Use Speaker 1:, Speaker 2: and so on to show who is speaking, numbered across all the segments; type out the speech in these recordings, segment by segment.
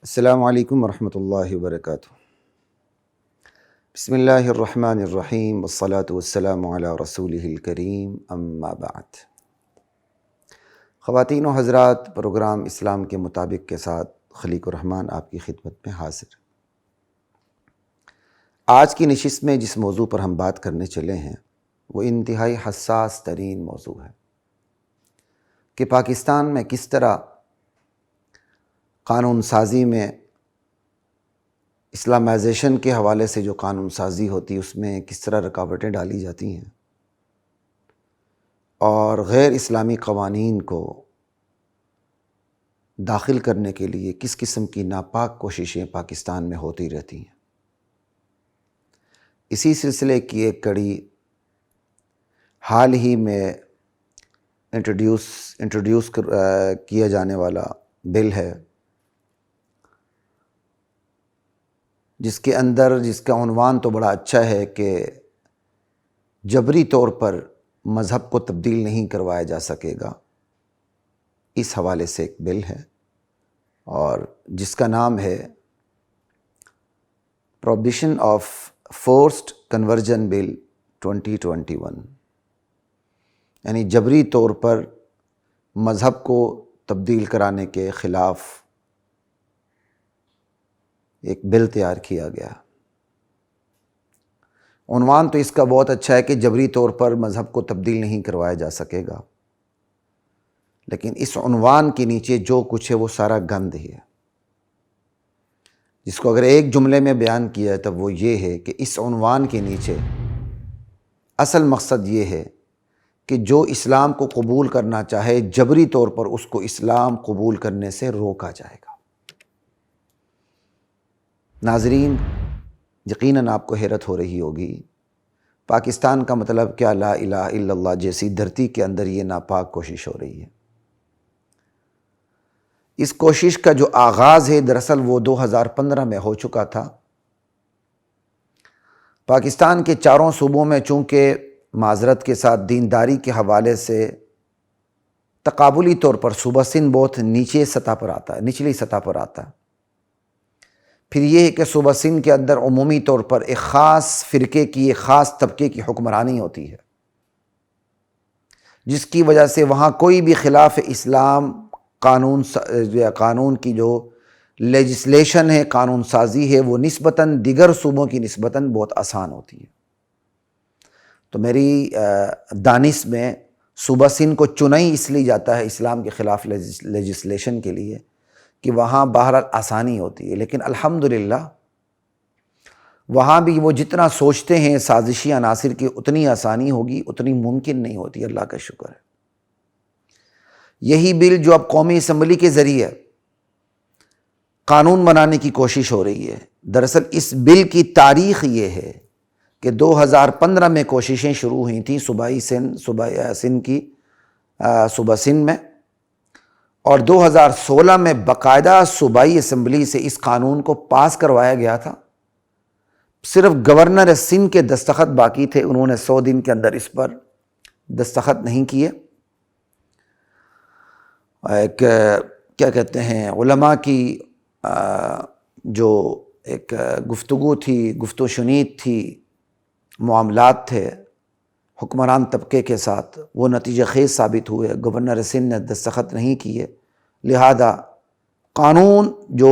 Speaker 1: السلام علیکم ورحمۃ اللہ وبرکاتہ۔ بسم اللہ الرحمن الرحیم والصلاة والسلام علی رسولہ الکریم، اما بعد۔ خواتین و حضرات، پروگرام اسلام کے مطابق کے ساتھ خلیق الرحمن آپ کی خدمت میں حاضر۔ آج کی نشست میں جس موضوع پر ہم بات کرنے چلے ہیں وہ انتہائی حساس ترین موضوع ہے کہ پاکستان میں کس طرح قانون سازی میں اسلامائزیشن کے حوالے سے جو قانون سازی ہوتی ہے اس میں کس طرح رکاوٹیں ڈالی جاتی ہیں اور غیر اسلامی قوانین کو داخل کرنے کے لیے کس قسم کی ناپاک کوششیں پاکستان میں ہوتی رہتی ہیں۔ اسی سلسلے کی ایک کڑی حال ہی میں انٹروڈیوس کیا جانے والا بل ہے، جس کے اندر جس کا عنوان تو بڑا اچھا ہے کہ جبری طور پر مذہب کو تبدیل نہیں کروایا جا سکے گا۔ اس حوالے سے ایک بل ہے اور جس کا نام ہے پروہیبیشن آف فورسڈ کنورژن بل 2021، یعنی جبری طور پر مذہب کو تبدیل کرانے کے خلاف ایک بل تیار کیا گیا۔ عنوان تو اس کا بہت اچھا ہے کہ جبری طور پر مذہب کو تبدیل نہیں کروایا جا سکے گا، لیکن اس عنوان کے نیچے جو کچھ ہے وہ سارا گند ہی ہے، جس کو اگر ایک جملے میں بیان کیا ہے تب وہ یہ ہے کہ اس عنوان کے نیچے اصل مقصد یہ ہے کہ جو اسلام کو قبول کرنا چاہے جبری طور پر اس کو اسلام قبول کرنے سے روکا جائے گا۔ ناظرین، یقیناً آپ کو حیرت ہو رہی ہوگی، پاکستان کا مطلب کیا لا الہ الا اللہ جیسی دھرتی کے اندر یہ ناپاک کوشش ہو رہی ہے۔ اس کوشش کا جو آغاز ہے دراصل وہ 2015 میں ہو چکا تھا۔ پاکستان کے چاروں صوبوں میں چونکہ معذرت کے ساتھ دینداری کے حوالے سے تقابلی طور پر صوبہ سندھ بہت نچلی سطح پر آتا ہے۔ پھر یہ ہے کہ صوبہ سندھ کے اندر عمومی طور پر ایک خاص فرقے کی، ایک خاص طبقے کی حکمرانی ہوتی ہے، جس کی وجہ سے وہاں کوئی بھی خلاف اسلام قانون کی جو لیجسلیشن ہے، قانون سازی ہے، وہ نسبتاً دیگر صوبوں کی نسبتاً بہت آسان ہوتی ہے۔ تو میری دانش میں صوبہ سندھ کو چنا ہی اس لیے جاتا ہے اسلام کے خلاف لیجسلیشن کے لیے کہ وہاں بہرحال آسانی ہوتی ہے، لیکن الحمدللہ وہاں بھی وہ جتنا سوچتے ہیں سازشی عناصر کی اتنی آسانی ہوگی اتنی ممکن نہیں ہوتی۔ اللہ کا شکر ہے، یہی بل جو اب قومی اسمبلی کے ذریعے قانون بنانے کی کوشش ہو رہی ہے، دراصل اس بل کی تاریخ یہ ہے کہ 2015 میں کوششیں شروع ہوئی تھیں صوبہ سندھ میں، اور 2016 میں باقاعدہ صوبائی اسمبلی سے اس قانون کو پاس کروایا گیا تھا۔ صرف گورنر سندھ کے دستخط باقی تھے، انہوں نے 100 دن کے اندر اس پر دستخط نہیں کیے۔ ایک کیا کہتے ہیں، علماء کی جو ایک گفتگو تھی، گفت و شنید تھی، معاملات تھے حکمران طبقے کے ساتھ، وہ نتیجہ خیز ثابت ہوئے۔ گورنر سندھ نے دستخط نہیں کیے، لہذا قانون جو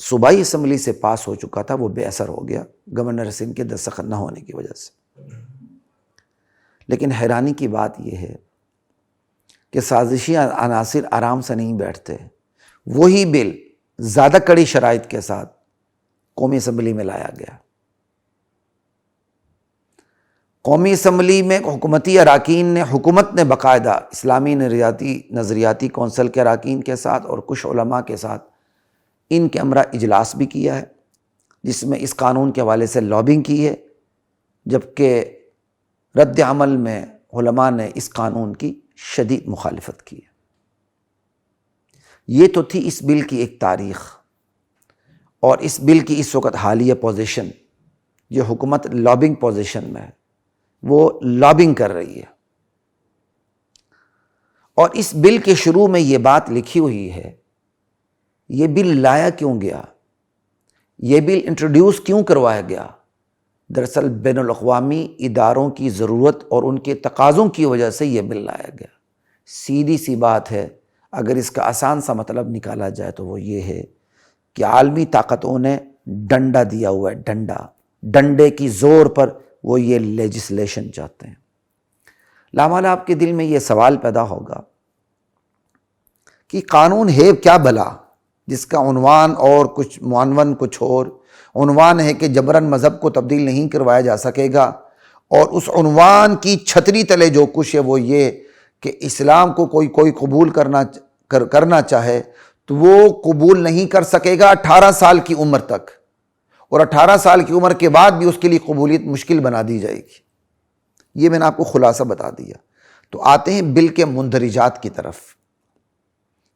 Speaker 1: صوبائی اسمبلی سے پاس ہو چکا تھا وہ بے اثر ہو گیا گورنر سندھ کے دستخط نہ ہونے کی وجہ سے۔ لیکن حیرانی کی بات یہ ہے کہ سازشی عناصر آرام سے نہیں بیٹھتے، وہی بل زیادہ کڑی شرائط کے ساتھ قومی اسمبلی میں لایا گیا۔ قومی اسمبلی میں حکومتی اراکین نے، حکومت نے باقاعدہ اسلامی نظریاتی کونسل کے اراکین کے ساتھ اور کچھ علماء کے ساتھ ان کے ہمراہ اجلاس بھی کیا ہے، جس میں اس قانون کے حوالے سے لابنگ کی ہے، جبکہ رد عمل میں علماء نے اس قانون کی شدید مخالفت کی ہے۔ یہ تو تھی اس بل کی ایک تاریخ، اور اس بل کی اس وقت حالیہ پوزیشن، جو حکومت لابنگ پوزیشن میں ہے، وہ لابنگ کر رہی ہے۔ اور اس بل کے شروع میں یہ بات لکھی ہوئی ہے یہ بل لایا کیوں گیا؟ یہ بل انٹروڈیوس کیوں کروایا گیا؟ دراصل بین الاقوامی اداروں کی ضرورت اور ان کے تقاضوں کی وجہ سے یہ بل لایا گیا۔ سیدھی سی بات ہے، اگر اس کا آسان سا مطلب نکالا جائے تو وہ یہ ہے کہ عالمی طاقتوں نے ڈنڈا دیا ہوا ہے، ڈنڈے کی زور پر وہ یہ لیجسلیشن چاہتے ہیں۔ لامحالہ آپ کے دل میں یہ سوال پیدا ہوگا کہ قانون ہے کیا بھلا، جس کا عنوان اور کچھ معنون کچھ اور عنوان ہے کہ جبراً مذہب کو تبدیل نہیں کروایا جا سکے گا، اور اس عنوان کی چھتری تلے جو کچھ ہے وہ یہ کہ اسلام کو کوئی قبول کرنا چاہے تو وہ قبول نہیں کر سکے گا 18 سال کی عمر تک، اور 18 سال کی عمر کے بعد بھی اس کے لیے قبولیت مشکل بنا دی جائے گی۔ یہ میں نے آپ کو خلاصہ بتا دیا۔ تو آتے ہیں بل کے مندرجات کی طرف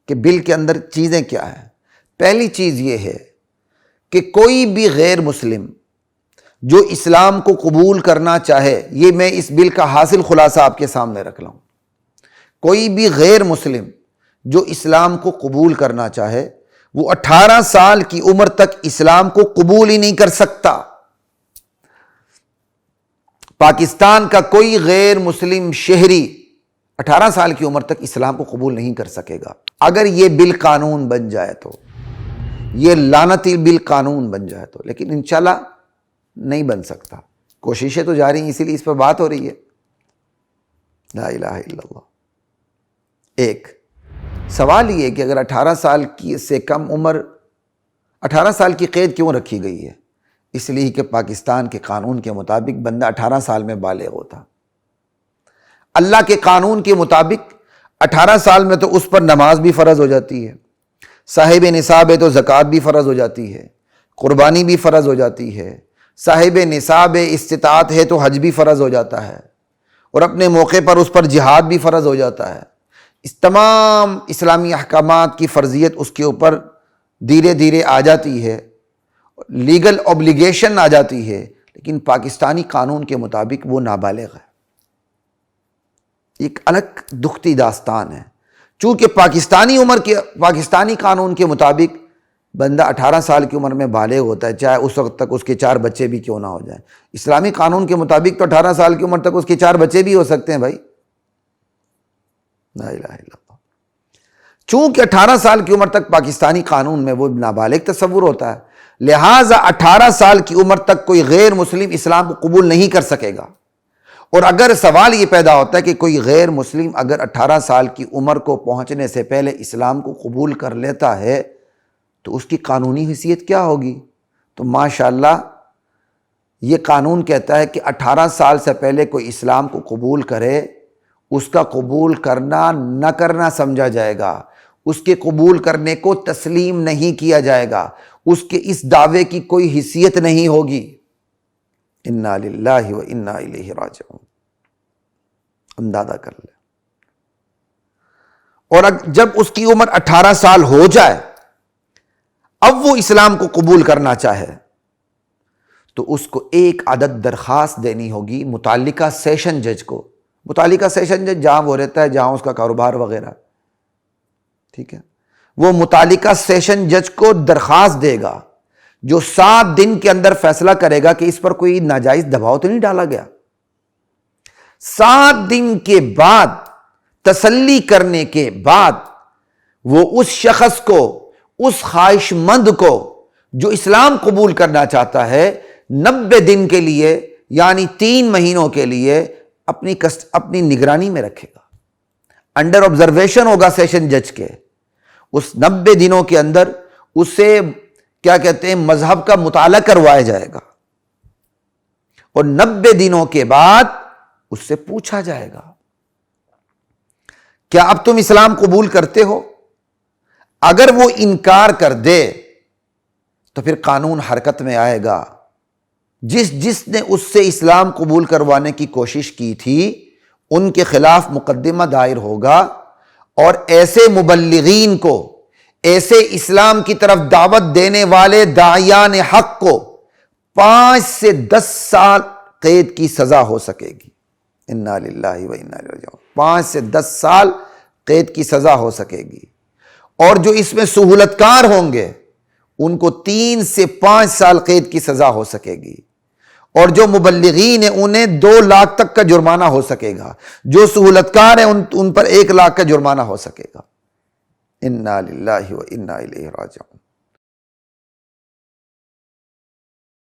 Speaker 1: کہ بل کے اندر چیزیں کیا ہیں۔ پہلی چیز یہ ہے کہ کوئی بھی غیر مسلم جو اسلام کو قبول کرنا چاہے، یہ میں اس بل کا حاصل خلاصہ آپ کے سامنے رکھ لوں، کوئی بھی غیر مسلم جو اسلام کو قبول کرنا چاہے وہ 18 سال کی عمر تک اسلام کو قبول ہی نہیں کر سکتا۔ پاکستان کا کوئی غیر مسلم شہری 18 سال کی عمر تک اسلام کو قبول نہیں کر سکے گا۔ اگر یہ بل قانون بن جائے تو، یہ لعنتی بل قانون بن جائے تو، لیکن انشاءاللہ نہیں بن سکتا۔ کوششیں تو جاری ہیں، اسی لیے اس پر بات ہو رہی ہے۔ لا الہ الا اللہ۔ ایک سوال یہ کہ اگر 18 سال کی سے کم عمر، 18 سال کی قید کیوں رکھی گئی ہے؟ اس لیے کہ پاکستان کے قانون کے مطابق بندہ 18 سال میں بالغ ہوتا۔ اللہ کے قانون کے مطابق 18 سال میں تو اس پر نماز بھی فرض ہو جاتی ہے، صاحب نصاب ہے تو زکوٰۃ بھی فرض ہو جاتی ہے، قربانی بھی فرض ہو جاتی ہے، صاحب نصاب استطاعت ہے تو حج بھی فرض ہو جاتا ہے، اور اپنے موقع پر اس پر جہاد بھی فرض ہو جاتا ہے۔ اس تمام اسلامی احکامات کی فرضیت اس کے اوپر دھیرے دھیرے آ جاتی ہے، لیگل اوبلیگیشن آ جاتی ہے، لیکن پاکستانی قانون کے مطابق وہ نابالغ ہے۔ ایک الگ دکھتی داستان ہے، چونکہ پاکستانی قانون کے مطابق بندہ 18 سال کی عمر میں بالغ ہوتا ہے، چاہے اس وقت تک اس کے 4 بچے بھی کیوں نہ ہو جائیں۔ اسلامی قانون کے مطابق تو 18 سال کی عمر تک اس کے 4 بچے بھی ہو سکتے ہیں بھائی۔ لا الہ الا اللہ۔ چونکہ 18 سال کی عمر تک پاکستانی قانون میں وہ نابالغ تصور ہوتا ہے، لہٰذا 18 سال کی عمر تک کوئی غیر مسلم اسلام کو قبول نہیں کر سکے گا۔ اور اگر سوال یہ پیدا ہوتا ہے کہ کوئی غیر مسلم اگر 18 سال کی عمر کو پہنچنے سے پہلے اسلام کو قبول کر لیتا ہے تو اس کی قانونی حیثیت کیا ہوگی؟ تو ماشاءاللہ یہ قانون کہتا ہے کہ 18 سال سے پہلے کوئی اسلام کو قبول کرے، اس کا قبول کرنا نہ کرنا سمجھا جائے گا، اس کے قبول کرنے کو تسلیم نہیں کیا جائے گا، اس کے اس دعوے کی کوئی حیثیت نہیں ہوگی۔ انا للہ و انا الیہ راجعون۔ اندازہ کر لیں۔ اور جب اس کی عمر 18 سال ہو جائے، اب وہ اسلام کو قبول کرنا چاہے تو اس کو ایک عدد درخواست دینی ہوگی متعلقہ سیشن جج کو۔ متعلقہ سیشن جج جہاں وہ رہتا ہے، جہاں اس کا کاروبار وغیرہ، ٹھیک ہے، وہ متعلقہ سیشن جج کو درخواست دے گا، جو 7 دن کے اندر فیصلہ کرے گا کہ اس پر کوئی ناجائز دباؤ تو نہیں ڈالا گیا۔ 7 دن کے بعد تسلی کرنے کے بعد وہ اس شخص کو، اس خواہش مند کو جو اسلام قبول کرنا چاہتا ہے، 90 دن کے لیے یعنی 3 مہینوں کے لیے اپنی نگرانی میں رکھے گا، انڈر آبزرویشن ہوگا سیشن جج کے۔ اس 90 دنوں کے اندر اسے کیا کہتے ہیں، مذہب کا مطالعہ کروایا جائے گا، اور 90 دنوں کے بعد اس سے پوچھا جائے گا کیا اب تم اسلام قبول کرتے ہو؟ اگر وہ انکار کر دے تو پھر قانون حرکت میں آئے گا۔ جس نے اس سے اسلام قبول کروانے کی کوشش کی تھی ان کے خلاف مقدمہ دائر ہوگا، اور ایسے مبلغین کو، ایسے اسلام کی طرف دعوت دینے والے داعیان حق کو 5 سے 10 سال قید کی سزا ہو سکے گی۔ انا للہ و انا الیہ راجعون۔ 5 سے 10 سال قید کی سزا ہو سکے گی، اور جو اس میں سہولت کار ہوں گے ان کو 3 سے 5 سال قید کی سزا ہو سکے گی، اور جو مبلغین ہیں انہیں 2 لاکھ تک کا جرمانہ ہو سکے گا، جو سہولت کار ہیں ان پر 1 لاکھ کا جرمانہ ہو سکے گا۔ انا للہ و انا الیہ راجعون۔